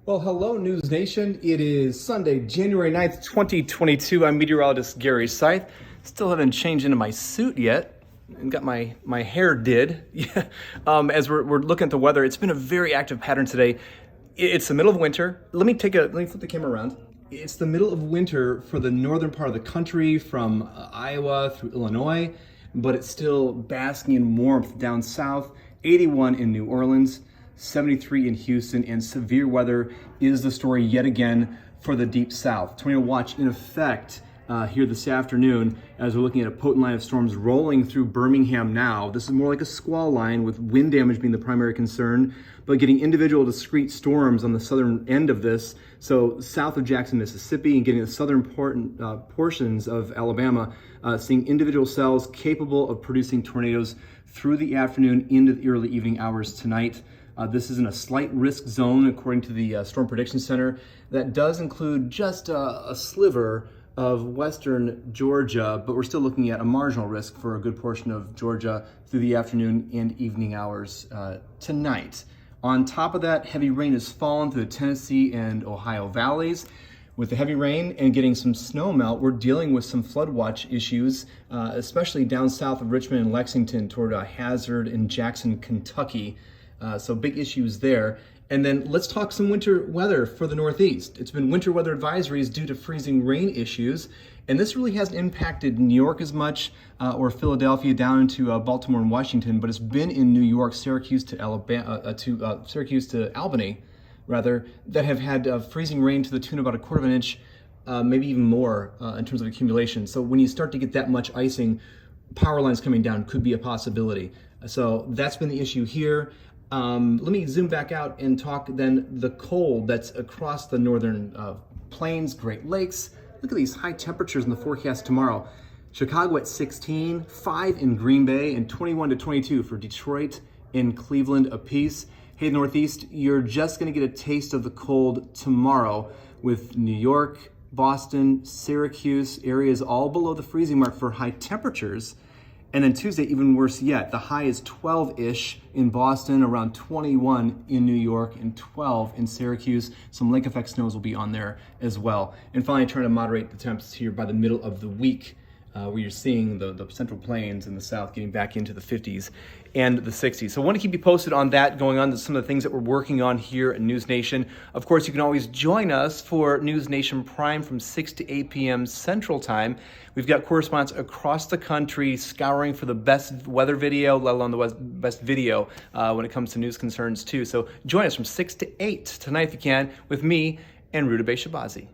Well, hello, News Nation. It is Sunday, January 9th, 2022. I'm meteorologist Garry Seith. Still haven't changed into my suit yet and got my hair did. As we're looking at the weather, it's been a very active pattern today. It's the middle of winter. Let me flip the camera around. It's the middle of winter for the northern part of the country from Iowa through Illinois, but it's still basking in warmth down south. 81 in New Orleans, 73 in Houston, and severe weather is the story yet again for the deep south. Tornado watch in effect here this afternoon as we're looking at a potent line of storms rolling through Birmingham now. This is more like a squall line with wind damage being the primary concern, but getting individual discrete storms on the southern end of this. So south of Jackson, Mississippi, and getting the southern portions of Alabama, seeing individual cells capable of producing tornadoes through the afternoon into the early evening hours tonight. This is in a slight risk zone, according to the Storm Prediction Center. That does include just a sliver of western Georgia, but we're still looking at a marginal risk for a good portion of Georgia through the afternoon and evening hours tonight. On top of that, heavy rain has fallen through the Tennessee and Ohio valleys. With the heavy rain and getting some snow melt, we're dealing with some flood watch issues, especially down south of Richmond and Lexington toward Hazard and Jackson, Kentucky. So big issues there. And then let's talk some winter weather for the Northeast. It's been winter weather advisories due to freezing rain issues. And this really hasn't impacted New York as much or Philadelphia down into Baltimore and Washington, but it's been in New York, Syracuse to Albany, rather, that have had freezing rain to the tune of about a quarter of an inch, maybe even more in terms of accumulation. So when you start to get that much icing, power lines coming down could be a possibility. So that's been the issue here. Let me zoom back out and talk then the cold that's across the northern plains, Great Lakes. Look at these high temperatures in the forecast tomorrow. Chicago at 16, 5 in Green Bay, and 21 to 22 for Detroit and Cleveland apiece. Hey, Northeast, you're just going to get a taste of the cold tomorrow with New York, Boston, Syracuse, areas all below the freezing mark for high temperatures. And then Tuesday, even worse yet, the high is 12-ish in Boston, around 21 in New York, and 12 in Syracuse. Some lake effect snows will be on there as well. And finally, trying to moderate the temps here by the middle of the week, where you're seeing the central plains in the south getting back into the 50s and the 60s. So I want to keep you posted on that going on, some of the things that we're working on here at News Nation. Of course, you can always join us for News Nation Prime from 6 to 8 p.m. Central Time. We've got correspondents across the country scouring for the best weather video, let alone the best video when it comes to news concerns too. So join us from 6 to 8 tonight if you can with me and Ruta Shabazi.